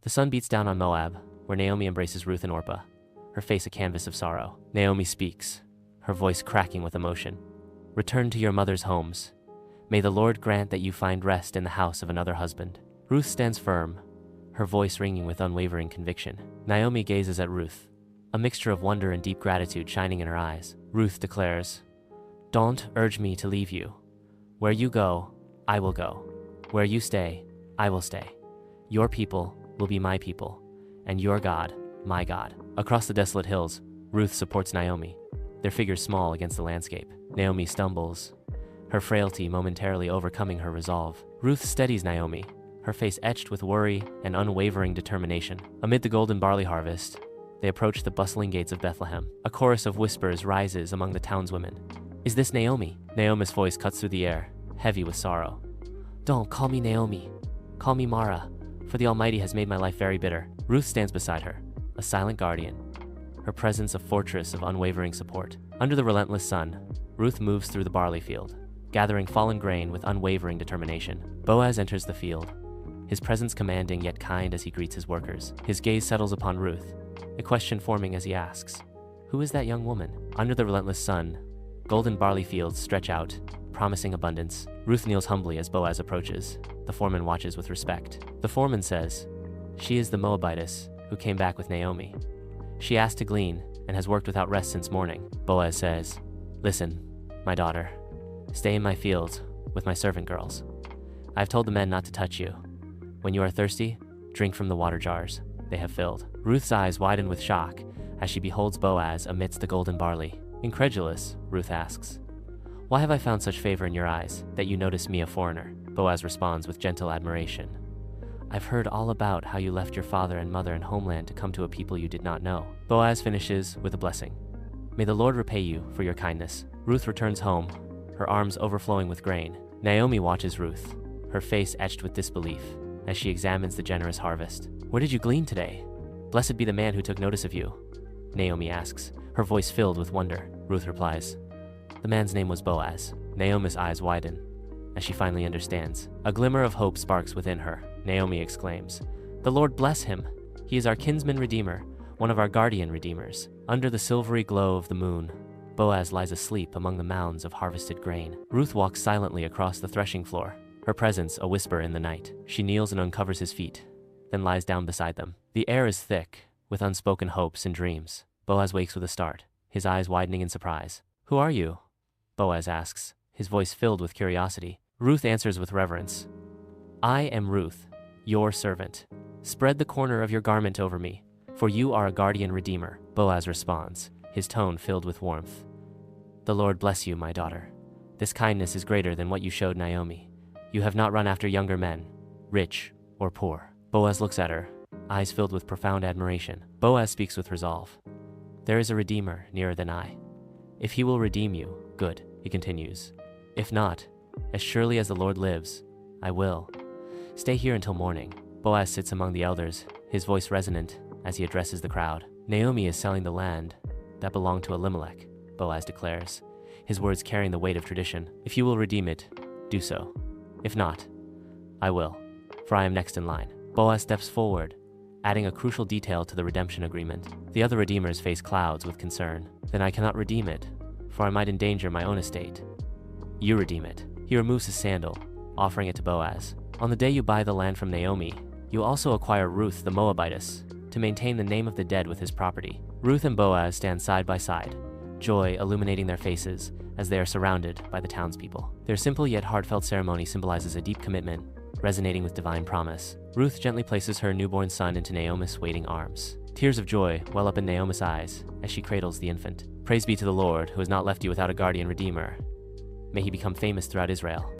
The sun beats down on Moab, where Naomi embraces Ruth and Orpah, her face a canvas of sorrow. Naomi speaks, her voice cracking with emotion. Return to your mother's homes. May the Lord grant that you find rest in the house of another husband. Ruth stands firm, her voice ringing with unwavering conviction. Naomi gazes at Ruth, a mixture of wonder and deep gratitude shining in her eyes. Ruth declares, "Don't urge me to leave you. Where you go, I will go. Where you stay, I will stay. Your people will be my people, and your God, my God." Across the desolate hills, Ruth supports Naomi, their figures small against the landscape. Naomi stumbles, her frailty momentarily overcoming her resolve. Ruth steadies Naomi, her face etched with worry and unwavering determination. Amid the golden barley harvest, they approach the bustling gates of Bethlehem. A chorus of whispers rises among the townswomen. "Is this Naomi?" Naomi's voice cuts through the air, heavy with sorrow. "Don't call me Naomi. Call me Mara, for the Almighty has made my life very bitter." Ruth stands beside her, a silent guardian, her presence a fortress of unwavering support. Under the relentless sun, Ruth moves through the barley field, gathering fallen grain with unwavering determination. Boaz enters the field, his presence commanding yet kind as he greets his workers. His gaze settles upon Ruth, a question forming as he asks, "Who is that young woman?" Under the relentless sun, golden barley fields stretch out, promising abundance. Ruth kneels humbly as Boaz approaches. The foreman watches with respect. The foreman says, "She is the Moabitess who came back with Naomi. She asked to glean and has worked without rest since morning." Boaz says, "Listen, my daughter, stay in my fields with my servant girls. I have told the men not to touch you. When you are thirsty, drink from the water jars they have filled." Ruth's eyes widen with shock as she beholds Boaz amidst the golden barley. Incredulous, Ruth asks, "Why have I found such favor in your eyes that you notice me a foreigner?" Boaz responds with gentle admiration. "I've heard all about how you left your father and mother and homeland to come to a people you did not know." Boaz finishes with a blessing. "May the Lord repay you for your kindness." Ruth returns home, her arms overflowing with grain. Naomi watches Ruth, her face etched with disbelief, as she examines the generous harvest. "Where did you glean today? Blessed be the man who took notice of you," Naomi asks, her voice filled with wonder. Ruth replies, "The man's name was Boaz." Naomi's eyes widen as she finally understands. A glimmer of hope sparks within her. Naomi exclaims, "The Lord bless him. He is our kinsman redeemer, one of our guardian redeemers." Under the silvery glow of the moon, Boaz lies asleep among the mounds of harvested grain. Ruth walks silently across the threshing floor, her presence a whisper in the night. She kneels and uncovers his feet, then lies down beside them. The air is thick with unspoken hopes and dreams. Boaz wakes with a start, his eyes widening in surprise. "Who are you?" Boaz asks, his voice filled with curiosity. Ruth answers with reverence, "I am Ruth, your servant. Spread the corner of your garment over me, for you are a guardian redeemer." Boaz responds, his tone filled with warmth. "The Lord bless you, my daughter. This kindness is greater than what you showed Naomi. You have not run after younger men, rich or poor." Boaz looks at her, eyes filled with profound admiration. Boaz speaks with resolve. "There is a redeemer nearer than I. If he will redeem you, good," he continues. "If not, as surely as the Lord lives, I will. Stay here until morning." Boaz sits among the elders, his voice resonant as he addresses the crowd. "Naomi is selling the land that belonged to Elimelech," Boaz declares, his words carrying the weight of tradition. "If you will redeem it, do so. If not, I will, for I am next in line." Boaz steps forward, adding a crucial detail to the redemption agreement. The other redeemers face clouds with concern. "Then I cannot redeem it, for I might endanger my own estate." "You redeem it." He removes his sandal, offering it to Boaz. "On the day you buy the land from Naomi, you also acquire Ruth the Moabitess, to maintain the name of the dead with his property." Ruth and Boaz stand side by side, joy illuminating their faces as they are surrounded by the townspeople. Their simple yet heartfelt ceremony symbolizes a deep commitment, resonating with divine promise. Ruth gently places her newborn son into Naomi's waiting arms. Tears of joy well up in Naomi's eyes as she cradles the infant. "Praise be to the Lord, who has not left you without a guardian redeemer. May he become famous throughout Israel."